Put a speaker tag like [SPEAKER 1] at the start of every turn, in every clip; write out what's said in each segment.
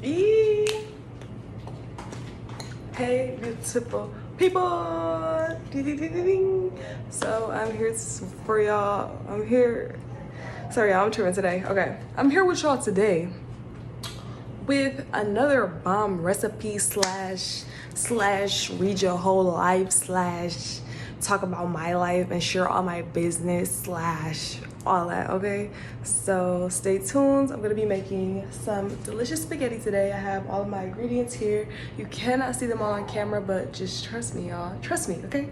[SPEAKER 1] Eee. Hey, beautiful people. Ding, ding, ding, ding, ding. So I'm here for y'all. I'm here. Sorry, y'all, I'm tripping today. Okay, I'm here with y'all today with another bomb recipe slash read your whole life slash talk about my life and share all my business slash all that. Okay, so stay tuned. I'm gonna be making some delicious spaghetti today. I have all of my ingredients here. You cannot see them all on camera, but just trust me, y'all. Trust me, okay?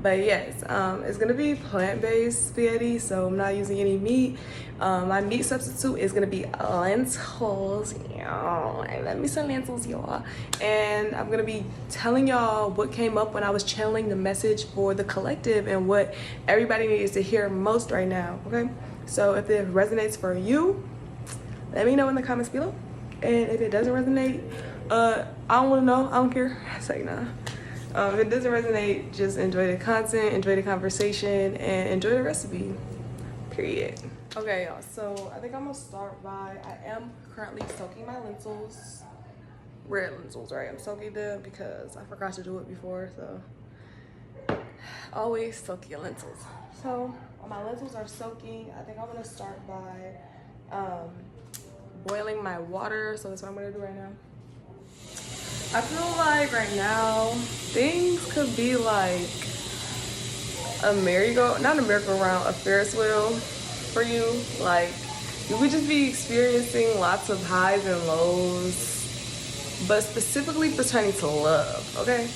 [SPEAKER 1] But yes, it's gonna be plant-based spaghetti, so I'm not using any meat. My meat substitute is gonna be lentils. I love me some lentils, y'all. And I'm gonna be telling y'all what came up when I was channeling the message for the collective and what everybody needs to hear most right now, okay? So if it resonates for you, let me know in the comments below. And if it doesn't resonate, I don't wanna know, I don't care. Say nah. If it doesn't resonate, just enjoy the content, enjoy the conversation, and enjoy the recipe, period. Okay, y'all, so I think I'm gonna start by, I am currently soaking my lentils. Red lentils, right? I'm soaking them because I forgot to do it before, so always soak your lentils. So while my lentils are soaking, I think I'm gonna start by boiling my water. So that's what I'm gonna do right now. I feel like right now things could be like a not a merry-go-round, a Ferris wheel for you. Like you would just be experiencing lots of highs and lows, but specifically pertaining to love. Okay,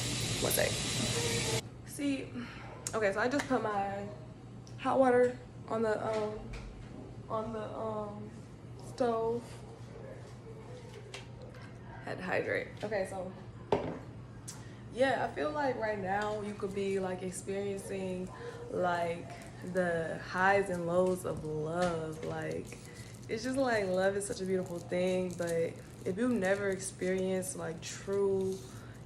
[SPEAKER 1] one sec. See, okay, so I just put my hot water on the stove. Had to hydrate. Okay, so yeah, I feel like right now you could be like experiencing like the highs and lows of love. Like it's just like love is such a beautiful thing, but if you've never experienced like true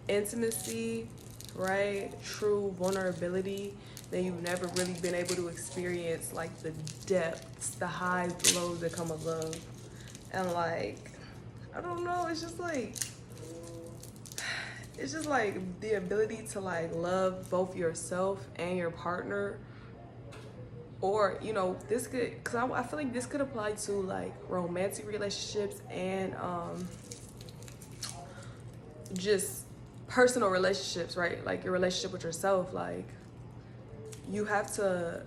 [SPEAKER 1] intimacy, right, true vulnerability, then you've never really been able to experience like the depths, the highs, the lows that come with love. And like I don't know, it's just like the ability to like love both yourself and your partner. Or you know, this could, because I feel like this could apply to like romantic relationships and just personal relationships, right? Like your relationship with yourself. Like you have to,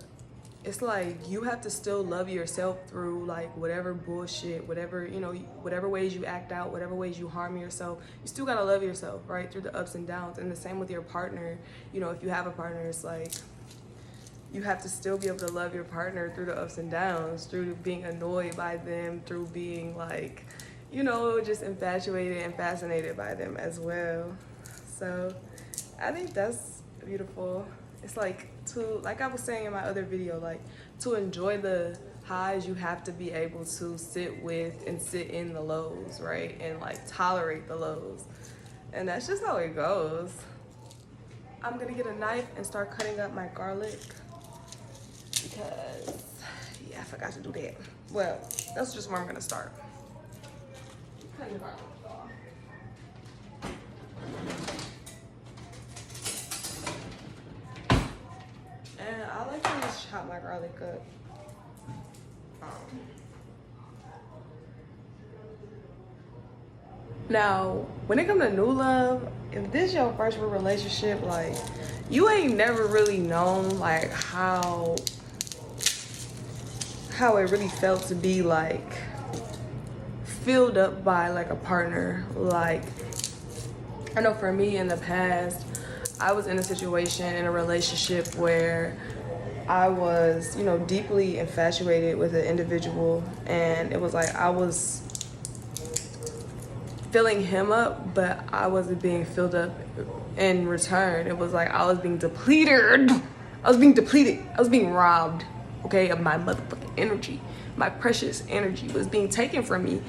[SPEAKER 1] it's like you have to still love yourself through like whatever bullshit, whatever, you know, whatever ways you act out, whatever ways you harm yourself, you still gotta love yourself, right? Through the ups and downs. And the same with your partner. You know, if you have a partner, it's like you have to still be able to love your partner through the ups and downs, through being annoyed by them, through being like, you know, just infatuated and fascinated by them as well. So I think that's beautiful. It's like like I was saying in my other video, like to enjoy the highs, you have to be able to sit with and sit in the lows, right? And like tolerate the lows. And that's just how it goes. I'm gonna get a knife and start cutting up my garlic because, yeah, I forgot to do that. Well, that's just where I'm gonna start. Cutting the garlic off. And I like to just chop my garlic up. Now, when it comes to new love, if this is your first real relationship, like you ain't never really known like how it really felt to be like filled up by like a partner. Like I know for me in the past, I was in a situation, in a relationship where I was, you know, deeply infatuated with an individual, and it was like I was filling him up, but I wasn't being filled up in return. It was like I was being depleted. I was being robbed, okay, of my motherfucking energy. My precious energy was being taken from me,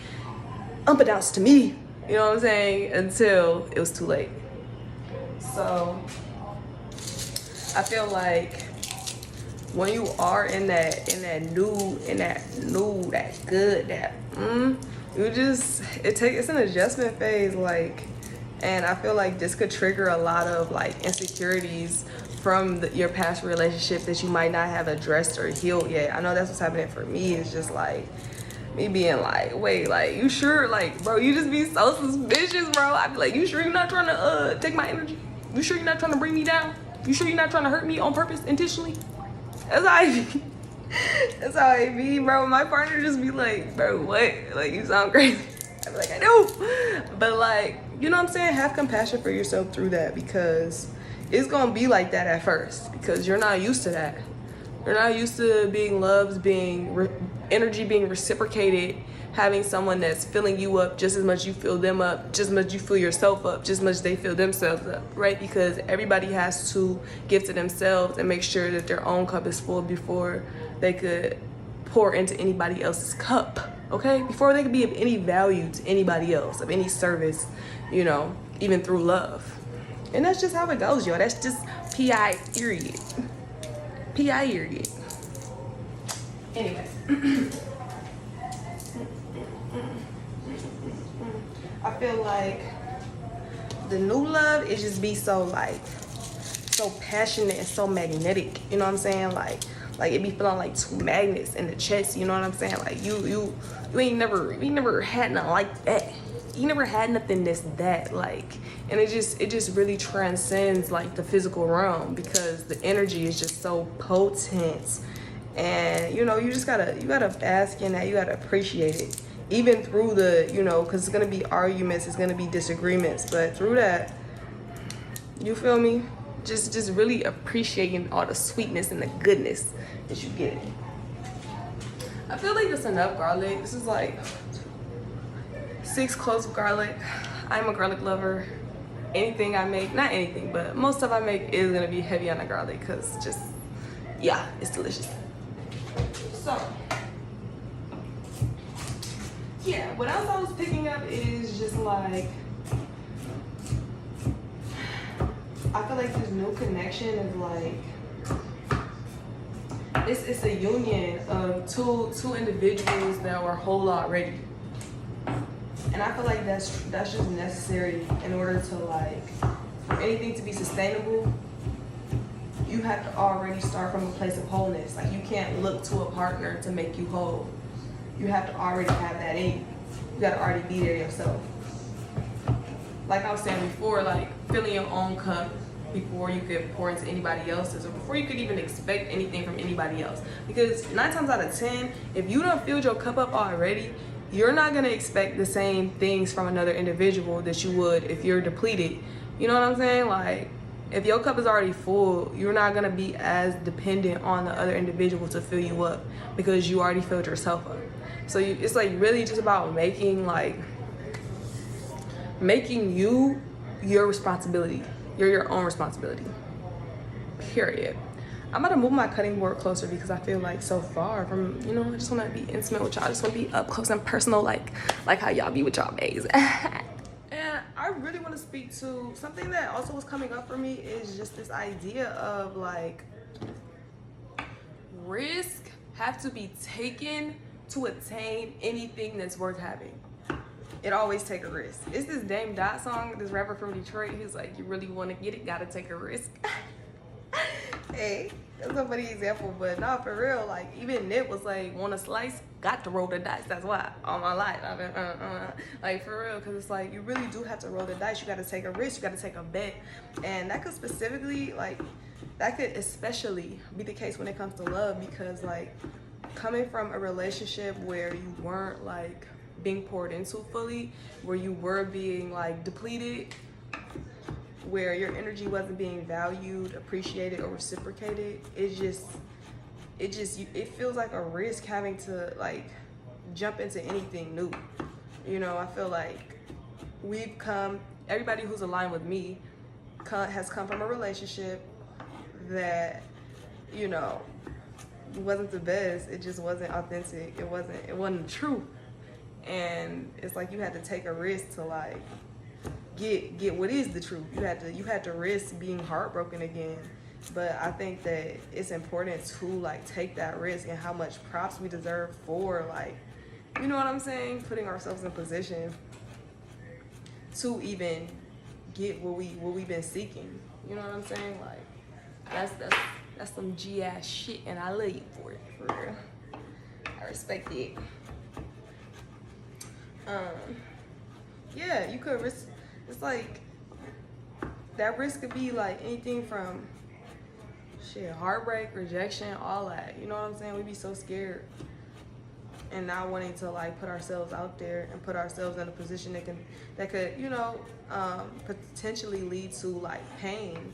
[SPEAKER 1] unbeknownst to me, you know what I'm saying, until it was too late. So I feel like when you are in that good, It's an adjustment phase, like, and I feel like this could trigger a lot of like insecurities from your past relationship that you might not have addressed or healed yet. I know that's what's happening for me. It's just like me being like, wait, like, you sure? Like, bro, you just be so suspicious, bro. I be like, you sure you're not trying to take my energy? You sure you're not trying to bring me down? You sure you're not trying to hurt me on purpose, intentionally? That's how I be. That's how I be, bro. My partner just be like, bro, what? Like, you sound crazy. I be like, I know. But like, you know what I'm saying? Have compassion for yourself through that, because it's gonna be like that at first, because you're not used to that. You're not used to being loved, energy being reciprocated, having someone that's filling you up just as much you fill them up, just as much you fill yourself up, just as much they fill themselves up, right? Because everybody has to give to themselves and make sure that their own cup is full before they could pour into anybody else's cup, okay? Before they could be of any value to anybody else, of any service, you know, even through love. And that's just how it goes, y'all. That's just P.I. period. P.I. period. Anyway. I feel like the new love is just be so like, so passionate and so magnetic. You know what I'm saying? Like it be feeling like two magnets in the chest. You know what I'm saying? Like you ain't never had nothing like that. You never had nothing that like, and it just really transcends like the physical realm, because the energy is just so potent. And you know, you gotta bask in that. You gotta appreciate it, even through the, you know, because it's gonna be arguments, it's gonna be disagreements, but through that, you feel me, just really appreciating all the sweetness and the goodness that you get. I feel like that's enough garlic. This is like 6 cloves of garlic. I'm a garlic lover. Anything I make, not anything, but most stuff I make is gonna be heavy on the garlic, because just, yeah, it's delicious. So yeah, what else I was picking up is just like, I feel like this new connection is like, it's a union of two individuals that were whole already. And I feel like that's just necessary in order to like, for anything to be sustainable, you have to already start from a place of wholeness. Like, you can't look to a partner to make you whole. You have to already have that in you. You gotta already be there yourself. Like I was saying before, like filling your own cup before you could pour into anybody else's, or before you could even expect anything from anybody else. Because 9 times out of 10, if you don't fill your cup up already, you're not gonna expect the same things from another individual that you would if you're depleted. You know what I'm saying? Like, if your cup is already full, you're not gonna be as dependent on the other individual to fill you up, because you already filled yourself up. So it's like really just about making you your responsibility. You're your own responsibility. Period. I'm about to move my cutting board closer, because I feel like so far from, you know, I just want to be intimate with y'all. I just want to be up close and personal, like how y'all be with y'all babes. And I really want to speak to something that also was coming up for me, is just this idea of like, risk have to be taken to attain anything that's worth having. It always take a risk. It's this Dame Dot song, this rapper from Detroit. He's like, you really want to get it, gotta take a risk. Hey, that's a funny example, but not for real. Like, even Nip was like, want a slice? Got to roll the dice. That's why, all my life. I've been, like, for real, because it's like, you really do have to roll the dice. You got to take a risk. You got to take a bet. And that could specifically, like, that could especially be the case when it comes to love, because, like, coming from a relationship where you weren't, like, being poured into fully, where you were being, like, depleted, where your energy wasn't being valued, appreciated, or reciprocated, it feels like a risk having to like jump into anything new. You know, I feel like everybody who's aligned with me has come from a relationship that, you know, wasn't the best. It just wasn't authentic. It wasn't true. And it's like you had to take a risk to like get what is the truth. You had to risk being heartbroken again. But I think that it's important to like take that risk, and how much props we deserve for like You know what I'm saying? Putting ourselves in position to even get what we've been seeking. You know what I'm saying? Like that's some G ass shit, and I love you for it, for real. I respect it. Yeah, you could risk. It's like that risk could be like anything from shit, heartbreak, rejection, all that. You know what I'm saying? We be so scared and not wanting to like put ourselves out there and put ourselves in a position that could you know potentially lead to like pain.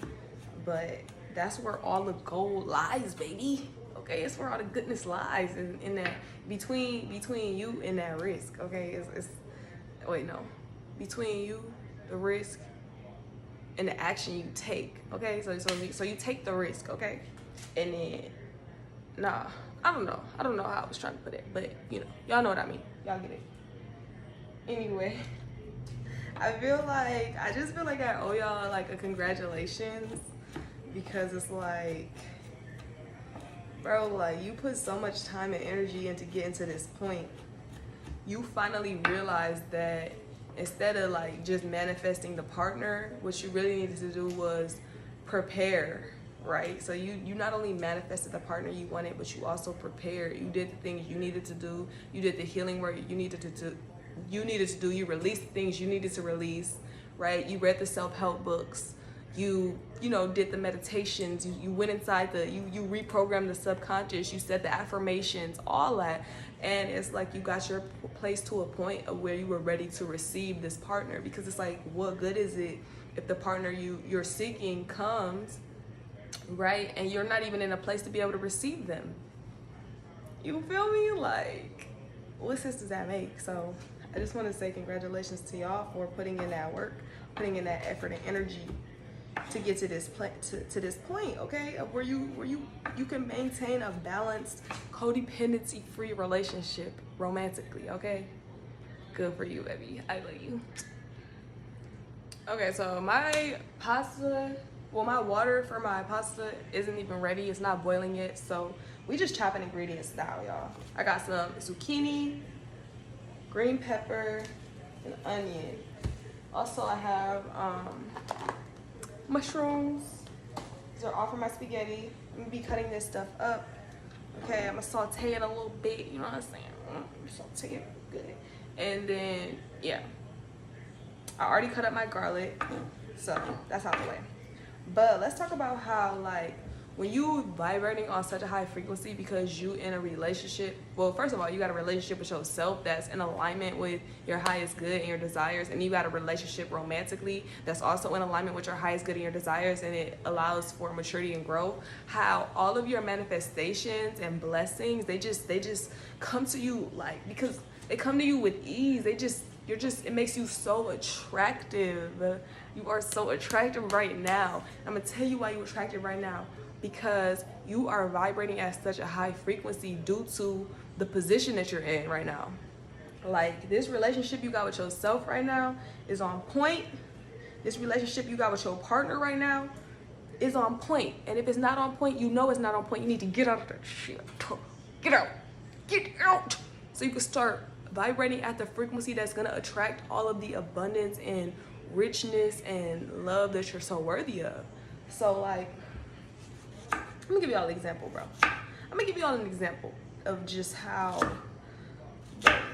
[SPEAKER 1] But that's where all the gold lies, baby. Okay, it's where all the goodness lies in that between you and that risk. Okay, it's wait, no, between you, the risk, and the action you take. Okay, so you take the risk. Okay, and then nah, I don't know how I was trying to put it, but you know, y'all know what I mean. Y'all get it. Anyway, I just feel like I owe y'all like a congratulations, because it's like, bro, like you put so much time and energy into getting to this point. You finally realized that instead of like just manifesting the partner, what you really needed to do was prepare, right? So you not only manifested the partner you wanted, but you also prepared. You did the things you needed to do. You did the healing work you needed to do. You released the things you needed to release, right? You read the self-help books. You know, did the meditations. You went inside you reprogrammed the subconscious. You said the affirmations, all that. And it's like you got your place to a point of where you were ready to receive this partner, because it's like, what good is it if the partner you're seeking comes, right, and you're not even in a place to be able to receive them? You feel me? Like, what sense does that make? So I just want to say congratulations to y'all for putting in that work, putting in that effort and energy to get to this point, okay, of where you can maintain a balanced, codependency free relationship romantically. Okay, good for you, baby. I love you. Okay, so my water for my pasta isn't even ready. It's not boiling yet, so we just chopping ingredients now, y'all. I got some zucchini, green pepper, and onion. Also, I have mushrooms. These are all for my spaghetti. I'm gonna be cutting this stuff up. Okay, I'm gonna saute it a little bit, you know what I'm saying? Saute it good. And then, yeah, I already cut up my garlic, so that's out the way. But let's talk about how, like, when you vibrating on such a high frequency because you in a relationship, well, first of all, you got a relationship with yourself that's in alignment with your highest good and your desires, and you got a relationship romantically that's also in alignment with your highest good and your desires, and it allows for maturity and growth. How all of your manifestations and blessings, they just come to you, like, because they come to you with ease. It makes you so attractive. You are so attractive right now. I'm gonna tell you why you're attractive right now. Because you are vibrating at such a high frequency due to the position that you're in right now. Like, this relationship you got with yourself right now is on point. This relationship you got with your partner right now is on point. And if it's not on point, you know it's not on point. You need to get out of that shit. Get out. Get out. So you can start vibrating at the frequency that's gonna attract all of the abundance and richness and love that you're so worthy of. So, like, I'm gonna give y'all an example, bro. I'm gonna give y'all an example of just how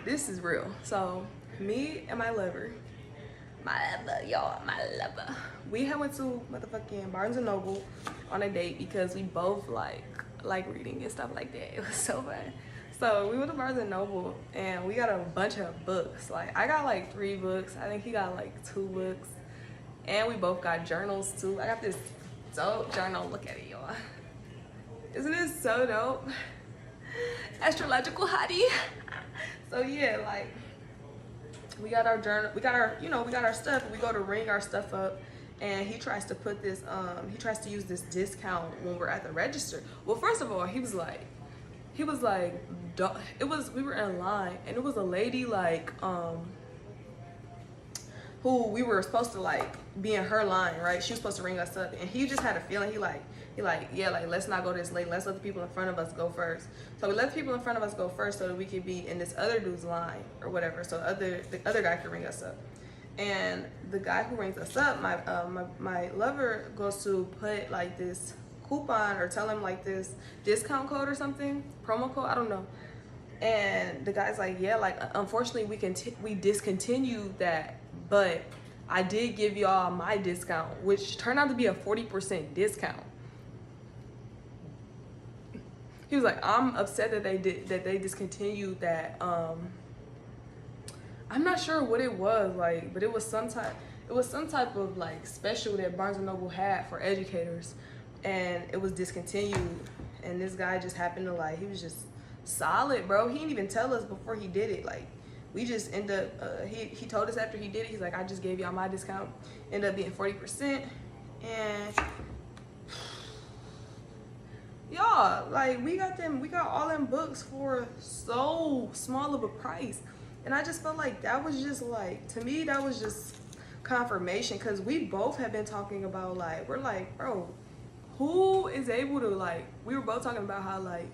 [SPEAKER 1] this is real. So, me and my lover, y'all, we had went to motherfucking Barnes & Noble on a date because we both like reading and stuff like that. It was so fun. So we went to Barnes & Noble and we got a bunch of books. Like, I got like 3 books. I think he got like 2 books. And we both got journals too. I got this dope journal. Look at it, y'all. Isn't it so dope? Astrological hottie. So yeah, like, we got our journal, we got our stuff, and we go to ring our stuff up, and he tries to put this, he tries to use this discount when we're at the register. Well, first of all, we were in line, and it was a lady like,
[SPEAKER 2] who we were supposed to like be in her line, right? She was supposed to ring us up, and he just had a feeling. He like, yeah, like let's not go this late. Let's let the people in front of us go first. So we let the people in front of us go first so that we could be in this other dude's line or whatever. So the other guy could ring us up. And the guy who rings us up, my lover goes to put like this coupon or tell him like this discount code or something, promo code, I don't know. And the guy's like, yeah, like unfortunately we discontinued that, but I did give y'all my discount, which turned out to be a 40% discount. He was like, I'm upset that they discontinued that. I'm not sure what it was like, but it was some type of like special that Barnes and Noble had for educators, and it was discontinued. And this guy just happened to like, he was just solid, bro. He didn't even tell us before he did it. Like, we just end up he told us after he did it. He's like, I just gave y'all my discount, ended up being 40%. And y'all, like, we got all them books for so small of a price. And I just felt like that was just like, to me, that was just confirmation, because we both have been talking about like, we're like, bro, who is able to like, we were both talking about how like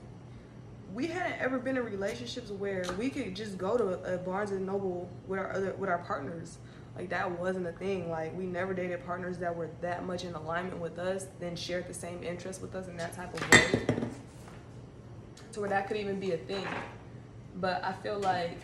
[SPEAKER 2] we hadn't ever been in relationships where we could just go to a Barnes and Noble with our partners. Like, that wasn't a thing. Like, we never dated partners that were that much in alignment with us, then shared the same interests with us in that type of way, to where that could even be a thing. But I feel like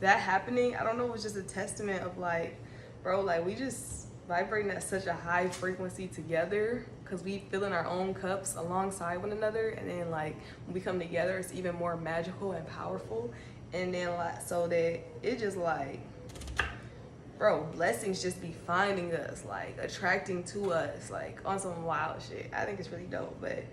[SPEAKER 2] that happening, I don't know, it was just a testament of like, bro, like we just vibrating at such a high frequency together, because we fill in our own cups alongside one another, and then like when we come together, it's even more magical and powerful. And then like, so that it just like, bro, blessings just be finding us, like attracting to us, like on some wild shit. I think it's really dope. But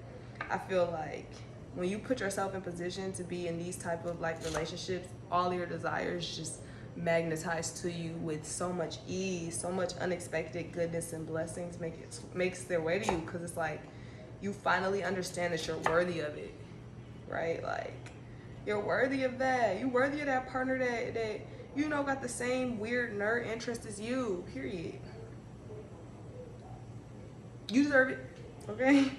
[SPEAKER 2] I feel like when you put yourself in position to be in these type of like relationships, all your desires just magnetize to you with so much ease, so much unexpected goodness and blessings makes their way to you, because it's like you finally understand that you're worthy of it, right? Like, you're worthy of that. You're worthy of that partner that you know got the same weird nerd interest as you, period. You deserve it, okay?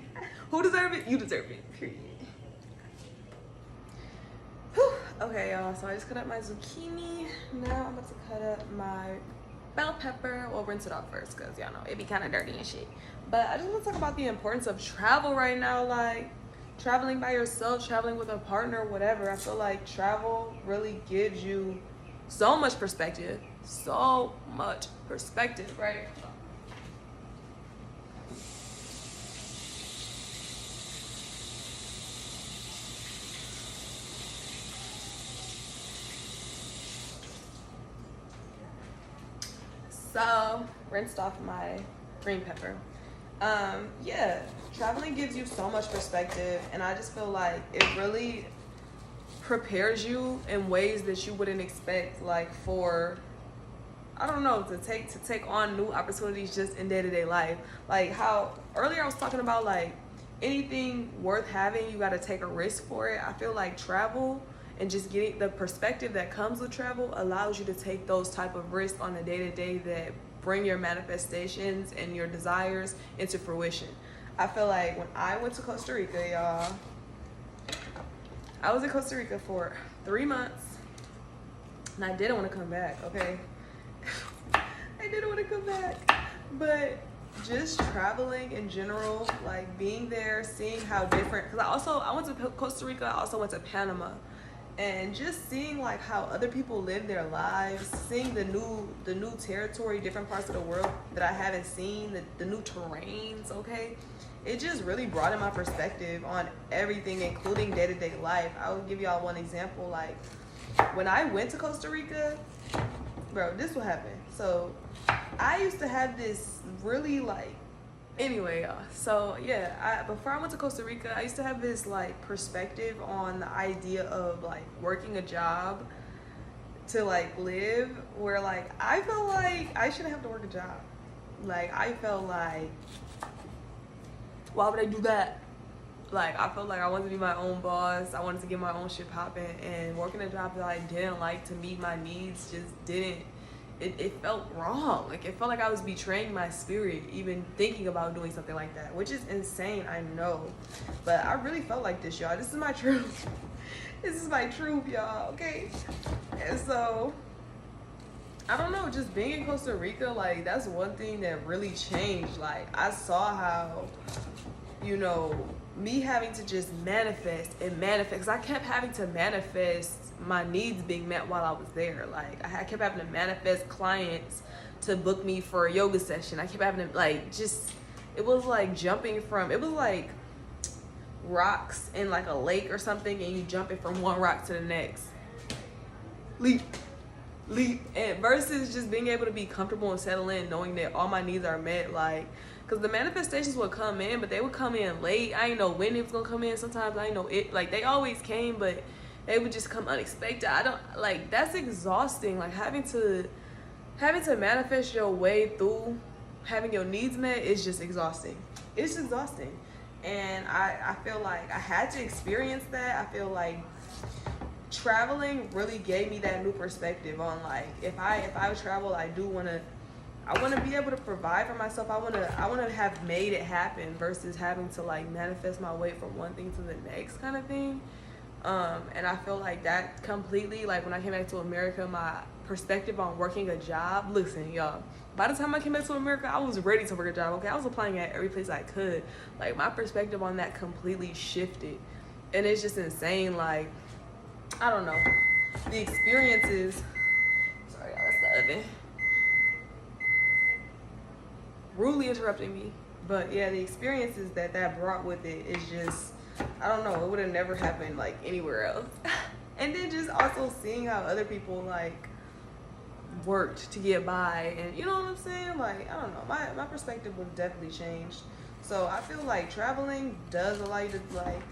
[SPEAKER 2] Who deserve it? You deserve it, period. Whew. Okay, y'all, so I just cut up my zucchini. Now I'm about to cut up my bell pepper. We'll rinse it off first, because y'all know it be kind of dirty and shit. But I just want to talk about the importance of travel right now, like traveling by yourself, traveling with a partner, whatever. I feel like travel really gives you so much perspective, right? So, rinsed off my green pepper. Yeah, traveling gives you so much perspective, and I just feel like it really prepares you in ways that you wouldn't expect, like for, I don't know, to take on new opportunities just in day-to-day life. Like how earlier I was talking about like anything worth having, you got to take a risk for it. I feel like travel and just getting the perspective that comes with travel allows you to take those type of risks on a day-to-day that bring your manifestations and your desires into fruition. I feel like when I went to Costa Rica, y'all, I was in Costa Rica for 3 months, and I didn't want to come back, okay? I didn't want to come back, but just traveling in general, like being there, seeing how different, because I went to Costa Rica, I also went to Panama, and just seeing like how other people live their lives, seeing the new territory, different parts of the world that I haven't seen, the new terrains, okay? It just really broadened my perspective on everything, including day-to-day life. I will give y'all one example. Like, when I went to Costa Rica, bro, this will happen. So, I used to have this really, like, anyway, y'all. So, yeah, before I went to Costa Rica, I used to have this, like, perspective on the idea of, like, working a job to, like, live, where, like, I felt like I shouldn't have to work a job. Like, I felt like, why would I do that? Like, I felt like I wanted to be my own boss. I wanted to get my own shit popping, and working a job that I didn't like to meet my needs just didn't it felt wrong. Like, it felt like I was betraying my spirit even thinking about doing something like that, which is insane, I know. But I really felt like this, y'all. This is my truth. This is my truth, y'all, okay? And so, I don't know, just being in Costa Rica, like, that's one thing that really changed. Like, I saw how, you know, me having to just manifest and manifest, 'cause I kept having to manifest my needs being met while I was there. Like, I kept having to manifest clients to book me for a yoga session. I kept having to, like, just, it was like jumping from, it was like rocks in like a lake or something, and you jumping from one rock to the next. Leap. And versus just being able to be comfortable and settle in, knowing that all my needs are met. Like, because the manifestations would come in, but they would come in late. I didn't know when it was gonna come in. Sometimes I didn't know it, like, they always came, but they would just come unexpected. I don't, like, that's exhausting. Like, having to manifest your way through having your needs met is just exhausting. It's exhausting. And I feel like I had to experience that. I feel like traveling really gave me that new perspective on, like, if I travel, I want to be able to provide for myself. I want to have made it happen versus having to, like, manifest my way from one thing to the next kind of thing. And I feel like that completely, like, when I came back to America, my perspective on working a job, listen, y'all, by the time I came back to America, I was ready to work a job, okay? I was applying at every place I could. Like, my perspective on that completely shifted. And it's just insane, like, I don't know. The experiences, sorry, y'all, that's the oven. Rudely interrupting me. But yeah, the experiences that brought with it is just, I don't know, it would have never happened, like, anywhere else. And then just also seeing how other people, like, worked to get by, and you know what I'm saying? Like, I don't know, my perspective was definitely changed. So I feel like traveling does allow you to, like,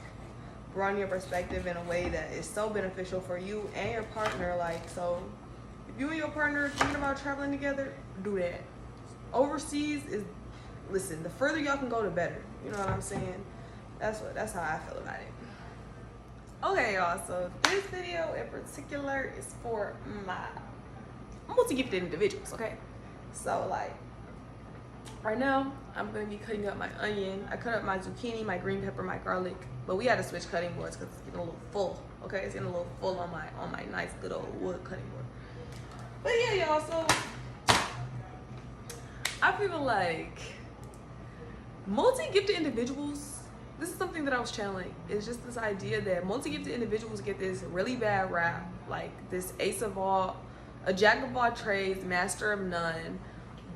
[SPEAKER 2] broaden your perspective in a way that is so beneficial for you and your partner. Like, so if you and your partner are thinking about traveling together, do that. Overseas is, listen, the further y'all can go, the better. You know what I'm saying? That's how I feel about it. Okay, y'all, so this video in particular is for my multi-gifted individuals, okay? So, like, right now, I'm going to be cutting up my onion. I cut up my zucchini, my green pepper, my garlic, but we had to switch cutting boards because it's getting a little full, okay? It's getting a little full on my nice good old wood cutting board. But yeah, y'all, so I feel like multi-gifted individuals, this is something that I was channeling. It's just this idea that multi-gifted individuals get this really bad rap, like this ace of all, a jack of all trades, master of none.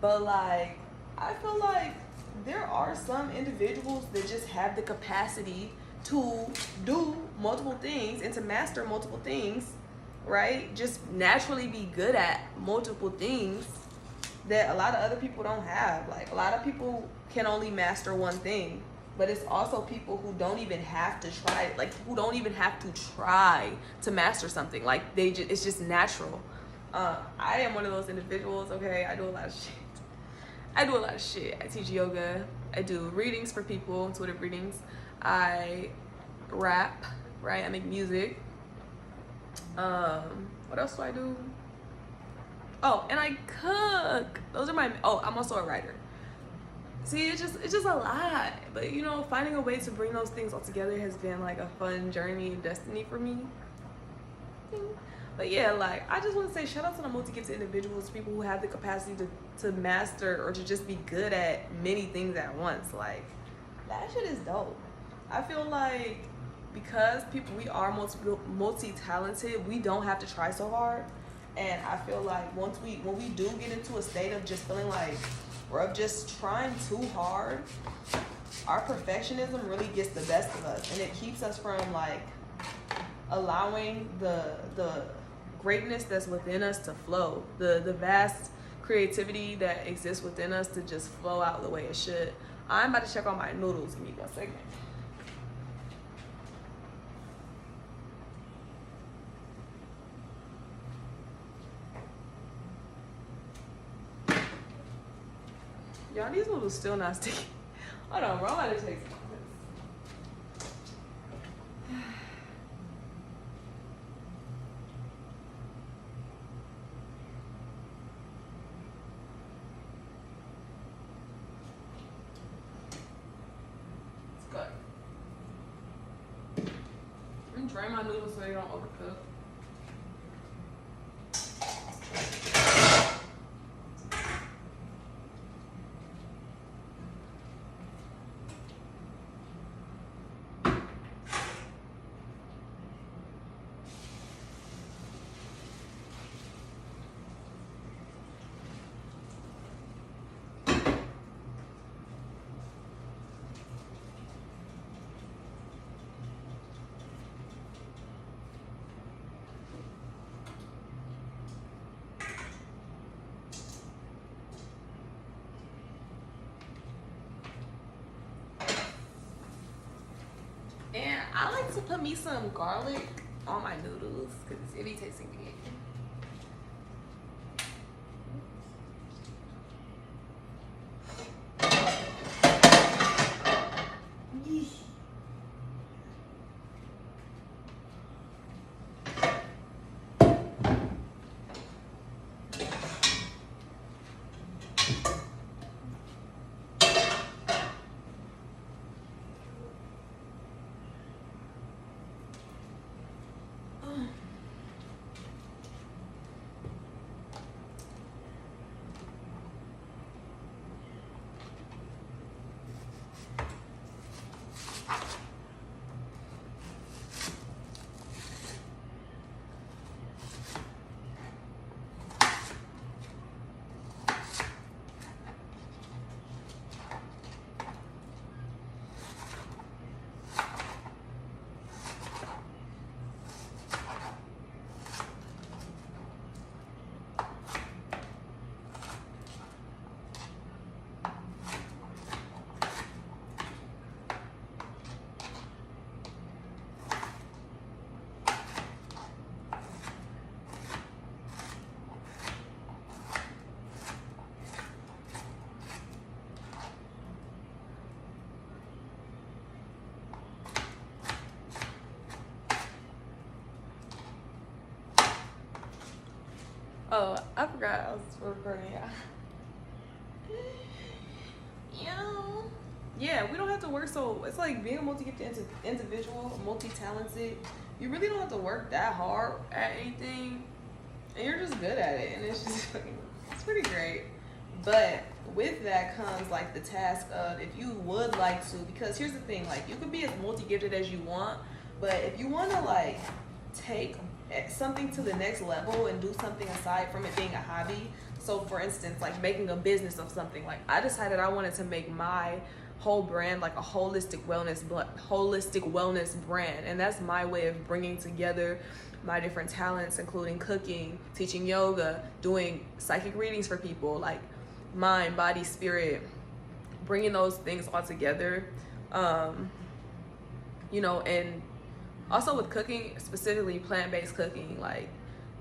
[SPEAKER 2] But, like, I feel like there are some individuals that just have the capacity to do multiple things and to master multiple things, right? Just naturally be good at multiple things that a lot of other people don't have. Like, a lot of people can only master one thing, but it's also people who don't even have to try, like, who don't even have to try to master something. Like, it's just natural. I am one of those individuals, okay? I do a lot of shit. I teach yoga. I do readings for people, intuitive readings. I rap, right? I make music. What else do I do? Oh, and I cook. Those are my, I'm also a writer. See, it's just a lot. But, you know, finding a way to bring those things all together has been, like, a fun journey and destiny for me. But yeah, like, I just want to say shout out to the multi-gifted individuals, people who have the capacity to master or to just be good at many things at once. Like, that shit is dope. I feel like because we are multi-talented, we don't have to try so hard. And I feel like when we do get into a state of just feeling like we're just trying too hard, our perfectionism really gets the best of us, and it keeps us from, like, allowing the greatness that's within us to flow, the vast creativity that exists within us to just flow out the way it should. I'm about to check on my noodles. Give me 1 second. Y'all, these noodles still not sticky. Hold on, bro. I'm about to take some. drain my noodles so they don't overcook. And I like to put me some garlic on my noodles because it be tasting good. Oh, I forgot I was recording. Yeah, we don't have to work so. It's like being a multi-gifted individual, multi-talented. You really don't have to work that hard at anything, and you're just good at it, and it's just it's pretty great. But with that comes like the task of if you would like to, because here's the thing, like you could be as multi-gifted as you want, but if you want to like take something to the next level and do something aside from it being a hobby. So for instance, like making a business of something, like I decided I wanted to make my whole brand like a holistic wellness brand, and that's my way of bringing together my different talents, including cooking, teaching yoga, doing psychic readings for people, like mind, body, spirit, bringing those things all together, you know, and also with cooking, specifically plant-based cooking, like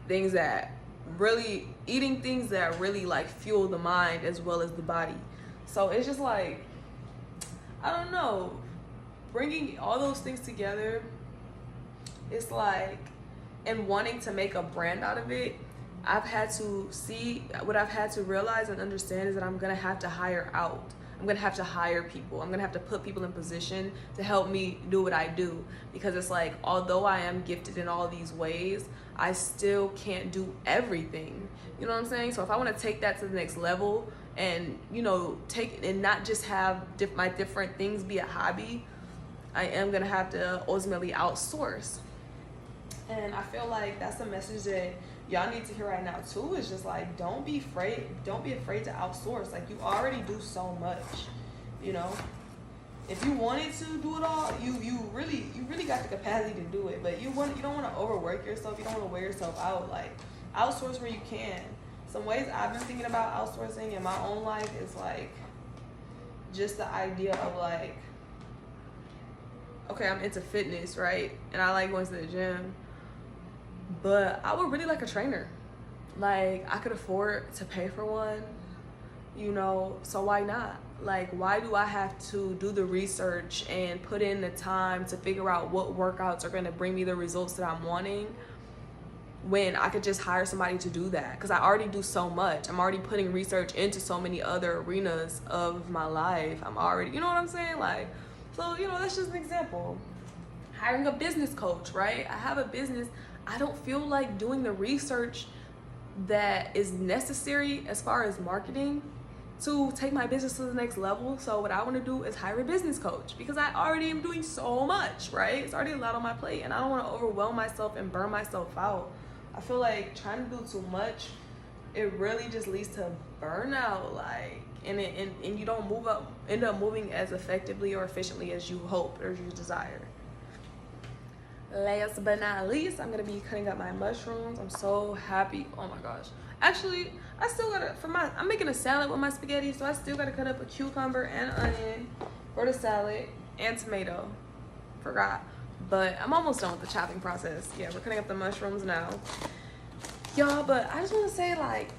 [SPEAKER 2] things that really, eating things that really like fuel the mind as well as the body. So it's just like, I don't know, bringing all those things together, it's like, and wanting to make a brand out of it, I've had to see, what I've had to realize and understand is that I'm gonna have to hire out. I'm gonna have to hire people. I'm gonna have to put people in position to help me do what I do, because it's like, although I am gifted in all these ways, I still can't do everything. You know what I'm saying? So if I want to take that to the next level and, you know, take and not just have my different things be a hobby, I am gonna have to ultimately outsource. And I feel like that's a message that y'all need to hear right now too. Is just like, don't be afraid to outsource. Like, you already do so much, you know. If you wanted to do it all, you really got the capacity to do it. But you don't want to overwork yourself. You don't want to wear yourself out. Like, outsource where you can. Some ways I've been thinking about outsourcing in my own life is like just the idea of like, okay, I'm into fitness, right? And I like going to the gym, but I would really like a trainer. Like, I could afford to pay for one, you know, so why not? Like, why do I have to do the research and put in the time to figure out what workouts are going to bring me the results that I'm wanting, when I could just hire somebody to do that? Because I already do so much. I'm already putting research into so many other arenas of my life. I'm already, you know what I'm saying? Like, so, you know, that's just an example.
[SPEAKER 1] hiring a business coach, right? I have a business. I don't feel like doing the research that is necessary as far as marketing to take my business to the next level. So what I want to do is hire a business coach because I already am doing so much, right? It's already a lot on my plate and I don't want to overwhelm myself and burn myself out. I feel like trying to do too much, it really just leads to burnout, like, and you don't end up moving as effectively or efficiently as you hope or you desire. Last but not least, I'm gonna be cutting up my mushrooms. I'm so happy. Oh my gosh. Actually, I still gotta, I'm making a salad with my spaghetti, so I still gotta cut up a cucumber and onion for the salad and tomato. Forgot. But I'm almost done with the chopping process. Yeah, we're cutting up the mushrooms now. Y'all, but I just wanna say, like,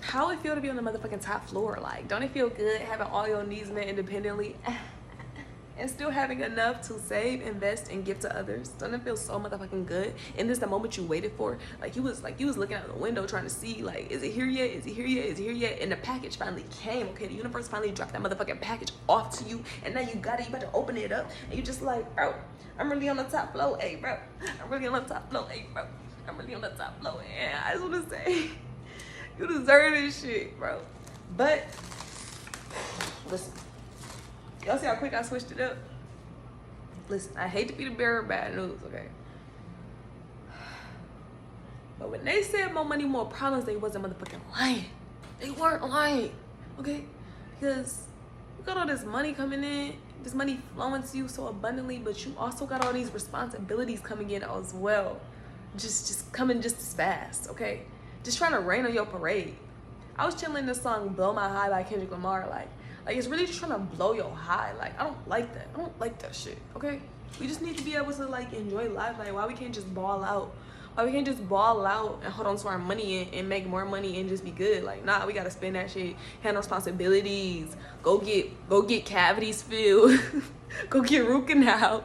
[SPEAKER 1] how it feel to be on the motherfucking top floor? Like, don't it feel good having all your needs met independently? And still having enough to save, invest, and give to others. Doesn't it feel so motherfucking good? And this the moment you waited for. Like you was looking out the window trying to see, like, is it here yet? Is it here yet? Is it here yet? And the package finally came. Okay, the universe finally dropped that motherfucking package off to you, and now you got it. You about to open it up, and you just like, bro, I'm really on the top floor, hey, bro. I'm really on the top floor, hey, bro. I'm really on the top floor, and I just wanna say, you deserve this shit, bro. But listen. Y'all see how quick I switched it up? Listen, I hate to be the bearer of bad news, okay? But when they said more money, more problems, they wasn't motherfucking lying. They weren't lying, okay? Because you got all this money coming in, this money flowing to you so abundantly, but you also got all these responsibilities coming in as well. Just coming just as fast, okay? Just trying to rain on your parade. I was chilling this song Blow My High by Kendrick Lamar, like it's really just trying to blow your high. Like, I don't like that. I don't like that shit, okay? We just need to be able to, like, enjoy life. Like, why we can't just ball out? Why we can't just ball out and hold on to our money and make more money and just be good? Like, nah, we gotta spend that shit, handle responsibilities, go get cavities filled, go get root canals,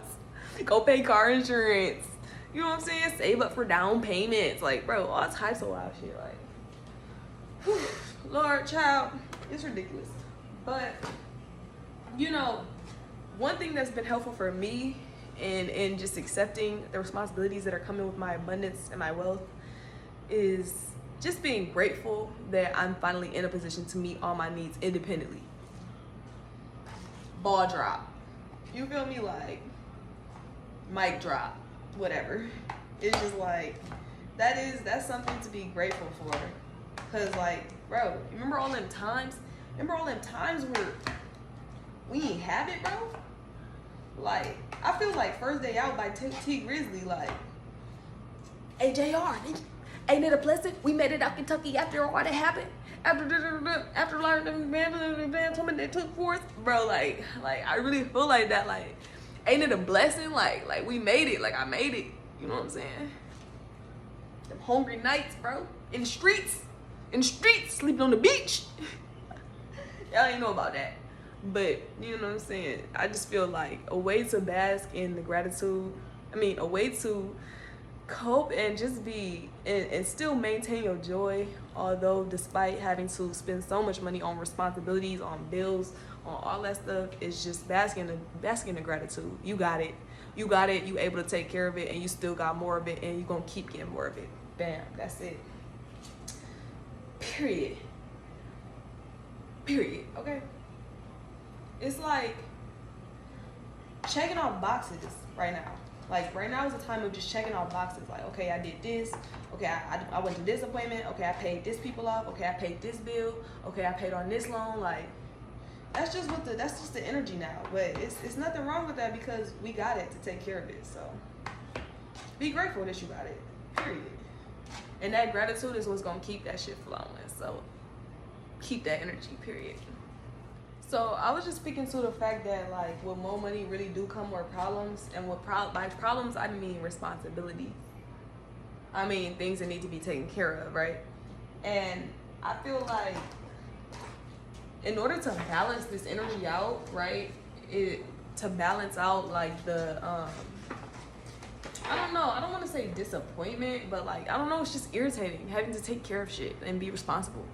[SPEAKER 1] go pay car insurance. You know what I'm saying? Save up for down payments. Like, bro, all types of wild shit. Like, whew, Lord, child, it's ridiculous. But, you know, one thing that's been helpful for me in just accepting the responsibilities that are coming with my abundance and my wealth is just being grateful that I'm finally in a position to meet all my needs independently. Ball drop. You feel me? Like, mic drop, whatever. It's just like, that's something to be grateful for. Cause like, bro, remember all them times where we ain't have it, bro? Like, I feel like First Day Out by T Grizzly, like, hey JR, ain't it a blessing? We made it out Kentucky after all that happened. After learning the they took forth, bro. Like I really feel like that. Like, ain't it a blessing? Like we made it. Like I made it. You know what I'm saying? Them hungry nights, bro. In the streets, sleeping on the beach. Y'all ain't know about that. But, you know what I'm saying? I just feel like a way to bask in the gratitude. A way to cope and just be, and still maintain your joy. Although despite having to spend so much money on responsibilities, on bills, on all that stuff, it's just basking in the gratitude. You got it. You able to take care of it, and you still got more of it, and you're going to keep getting more of it. Bam, that's it. Period, okay? It's like checking off boxes right now. Like right now is the time of just checking off boxes. Like, okay, I did this. Okay, I went to this appointment. Okay, I paid this people off. Okay, I paid this bill. Okay, I paid on this loan. Like, that's just the energy now. But it's nothing wrong with that because we got it to take care of it. So be grateful that you got it. Period. And that gratitude is what's gonna keep that shit flowing. So keep that energy, period. So I was just speaking to the fact that, like, with more money really do come more problems. And by problems, I mean responsibility. I mean things that need to be taken care of, right? And I feel like in order to balance this energy out, right, to balance out like the I don't know, I don't want to say disappointment, but like, I don't know, it's just irritating having to take care of shit and be responsible.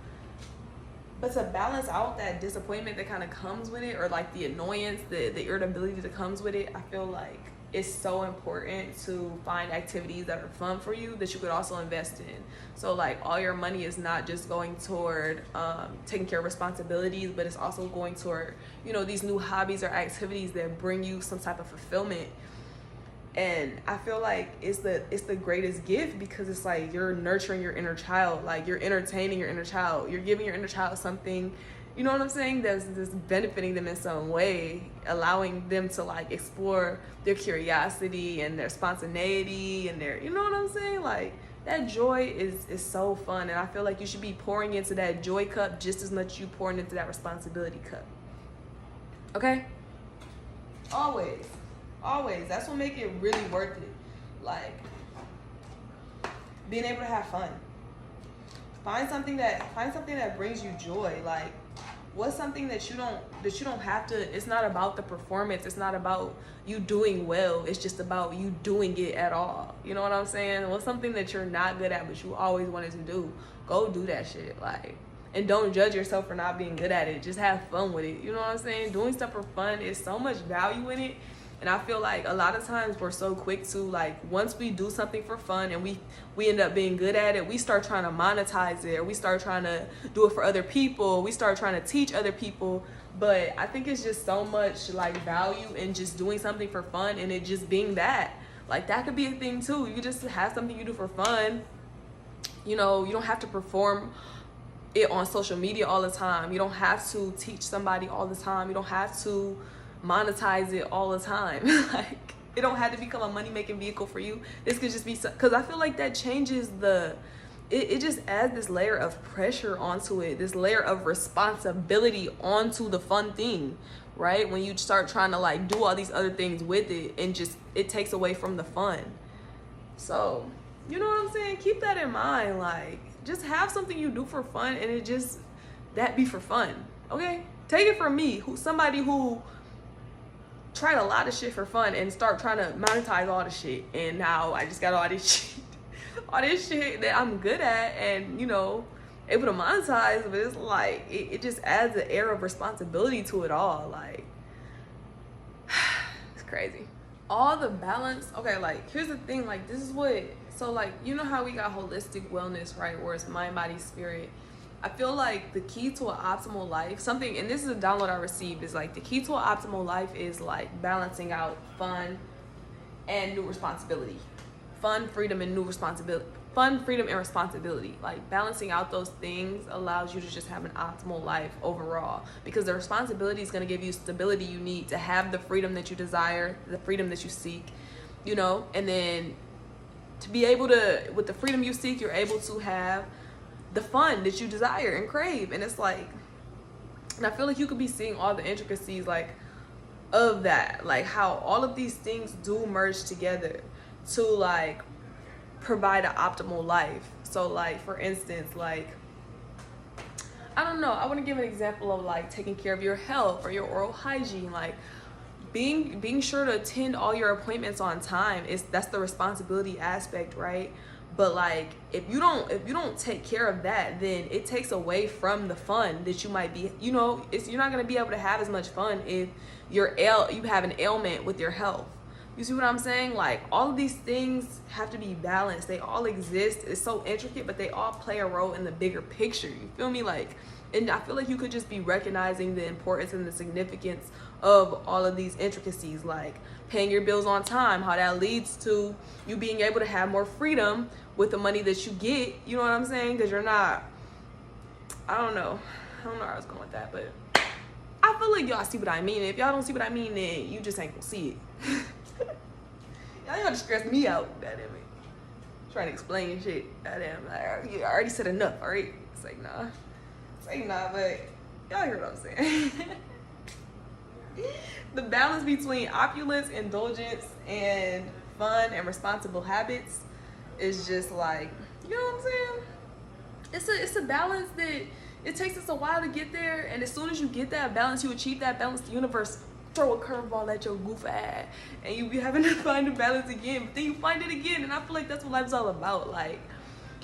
[SPEAKER 1] But to balance out that disappointment that kind of comes with it, or like the annoyance, the irritability that comes with it, I feel like
[SPEAKER 2] it's so important to find activities that are fun for you that you could also invest in. So like all your money is not just going toward taking care of responsibilities, but it's also going toward, you know, these new hobbies or activities that bring you some type of fulfillment. And I feel like it's the greatest gift, because it's like you're nurturing your inner child, like you're entertaining your inner child, you're giving your inner child something, you know what I'm saying, that's benefiting them in some way, allowing them to like explore their curiosity and their spontaneity and their, you know what I'm saying, like that joy is so fun. And I feel like you should be pouring into that joy cup just as much as you pouring into that responsibility cup. Okay? Always. That's what make it really worth it. Like being able to have fun. Find something that brings you joy. Like what's something that you don't have to, it's not about the performance, it's not about you doing well, it's just about you doing it at all. You know what I'm saying? What's something that you're not good at but you always wanted to do? Go do that shit. Like, and don't judge yourself for not being good at it. Just have fun with it. You know what I'm saying? Doing stuff for fun is so much value in it. And I feel like a lot of times we're so quick to, like, once we do something for fun and we end up being good at it, we start trying to monetize it, or we start trying to do it for other people, we start trying to teach other people. But I think it's just so much like value in just doing something for fun, and it just being that. Like that could be a thing too. You just have something you do for fun. You know, you don't have to perform it on social media all the time. You don't have to teach somebody all the time. You don't have to monetize it all the time. Like it don't have to become a money-making vehicle for you. This could just be, because I feel like that changes it just adds this layer of pressure onto it, this layer of responsibility onto the fun thing, right? When you start trying to like do all these other things with it, and just it takes away from the fun. So you know what I'm saying? Keep that in mind. Like just have something you do for fun, and it just that be for fun. Okay, take it from me, somebody who tried a lot of shit for fun and start trying to monetize all the shit, and now I just got all this shit that I'm good at and, you know, able to monetize. But it's like it just adds an air of responsibility to it all. Like it's crazy. All the balance. Okay, like here's the thing, like this is what, so like, you know how we got holistic wellness, right, where it's mind, body, spirit. I feel like the key to an optimal life, something, and this is a download I received, is like the key to an optimal life is like balancing out fun and new responsibility. Fun, freedom, and responsibility. Like balancing out those things allows you to just have an optimal life overall, because the responsibility is going to give you stability you need to have the freedom that you desire, the freedom that you seek, you know, and then to be able to, with the freedom you seek, you're able to have the fun that you desire and crave. And it's like, and I feel like you could be seeing all the intricacies like of that, like how all of these things do merge together to like provide an optimal life. So like for instance, like I don't know, I want to give an example of like taking care of your health or your oral hygiene, like being sure to attend all your appointments on time. That's the responsibility aspect, right? But like if you don't take care of that, then it takes away from the fun that you might be, you know, you're not going to be able to have as much fun if you have an ailment with your health. You see what I'm saying? Like all of these things have to be balanced. They all exist. It's so intricate, but they all play a role in the bigger picture. You feel me? Like, and I feel like you could just be recognizing the importance and the significance of all of these intricacies, like paying your bills on time, how that leads to you being able to have more freedom with the money that you get. You know what I'm saying? Because you're not, I don't know where I was going with that, but I feel like y'all see what I mean. If y'all don't see what I mean, then you just ain't gonna see it. Y'all just stress me out, goddamn it. Trying to explain shit, goddamn. Like, I already said enough, alright? It's like nah, but y'all hear what I'm saying. The balance between opulence, indulgence, and fun and responsible habits is just like, you know what I'm saying? It's a balance that it takes us a while to get there, and as soon as you get that balance, you achieve that balance, the universe throw a curveball at your goof ass, and you be having to find a balance again, but then you find it again. And I feel like that's what life's all about. Like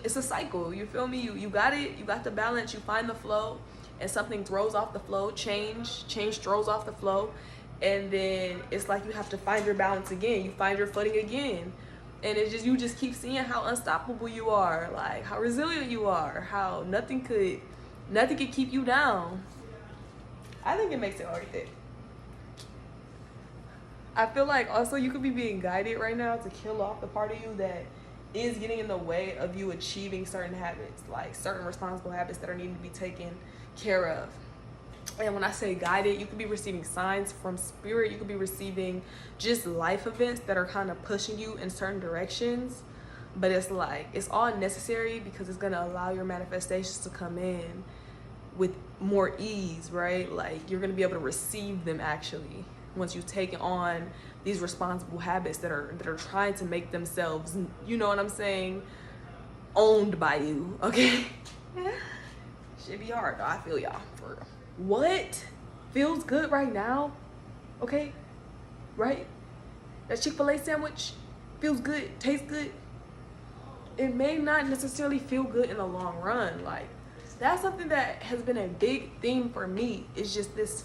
[SPEAKER 2] it's a cycle, you feel me? You got it, you got the balance, you find the flow, and something throws off the flow, change throws off the flow, and then it's like you have to find your balance again. You find your footing again. And it's just, you just keep seeing how unstoppable you are, like how resilient you are, how nothing could keep you down. I think it makes it worth it. I feel like also you could be being guided right now to kill off the part of you that is getting in the way of you achieving certain habits, like certain responsible habits that are needing to be taken care of. And when I say guided, you could be receiving signs from spirit. You could be receiving just life events that are kind of pushing you in certain directions. But it's like, it's all necessary because it's going to allow your manifestations to come in with more ease, right? Like you're going to be able to receive them actually once you've taken on these responsible habits that are trying to make themselves, you know what I'm saying, owned by you, okay? Should be hard though. I feel y'all for real. What feels good right now, okay, right? That Chick-fil-A sandwich feels good, tastes good. It may not necessarily feel good in the long run. Like that's something that has been a big theme for me. It's just this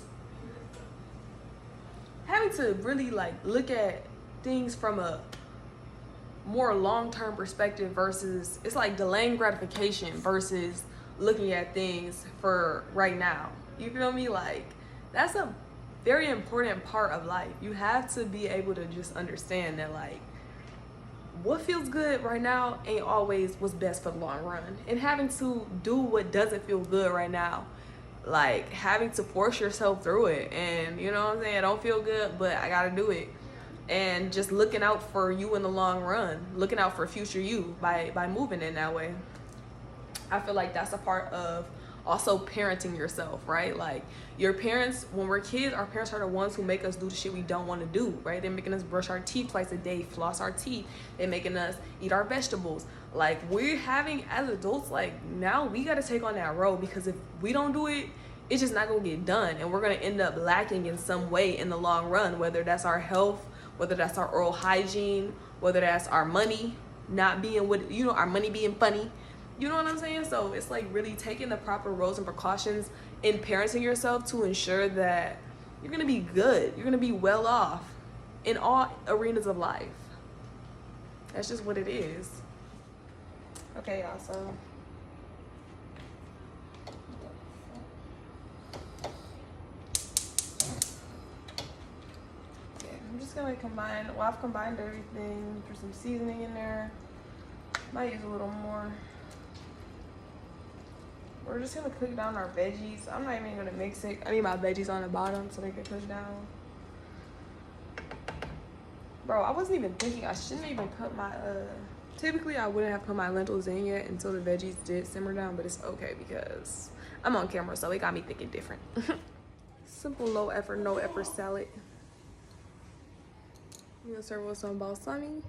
[SPEAKER 2] having to really like look at things from a more long-term perspective versus, it's like delaying gratification versus looking at things for right now. You feel me? Like that's a very important part of life. You have to be able to just understand that like what feels good right now ain't always what's best for the long run. And having to do what doesn't feel good right now, like having to force yourself through it, and you know what I'm saying, I don't feel good but I gotta do it. And just looking out for you in the long run, looking out for future you by moving in that way. I feel like that's a part of also parenting yourself, right? Like your parents, when we're kids, our parents are the ones who make us do the shit we don't want to do, right? They're making us brush our teeth twice a day, floss our teeth. They're making us eat our vegetables. Like we're having, as adults, like now we got to take on that role, because if we don't do it, it's just not going to get done. And we're going to end up lacking in some way in the long run, whether that's our health, whether that's our oral hygiene, whether that's our money not being what, you know, our money being funny. You know what I'm saying? So it's like really taking the proper roles and precautions in parenting yourself to ensure that you're going to be good. You're going to be well off in all arenas of life. That's just what it is. Okay, y'all, so I'm just gonna combine, well, I've combined everything, threw some seasoning in there. Might use a little more. We're just gonna cook down our veggies. I'm not even gonna mix it. I need my veggies on the bottom so they can cook down. Bro, I wasn't even thinking I shouldn't even put my, typically I wouldn't have put my lentils in yet until the veggies did simmer down, but it's okay because I'm on camera, so it got me thinking different. Simple, low effort, no effort salad. I'm gonna serve with some balsamic.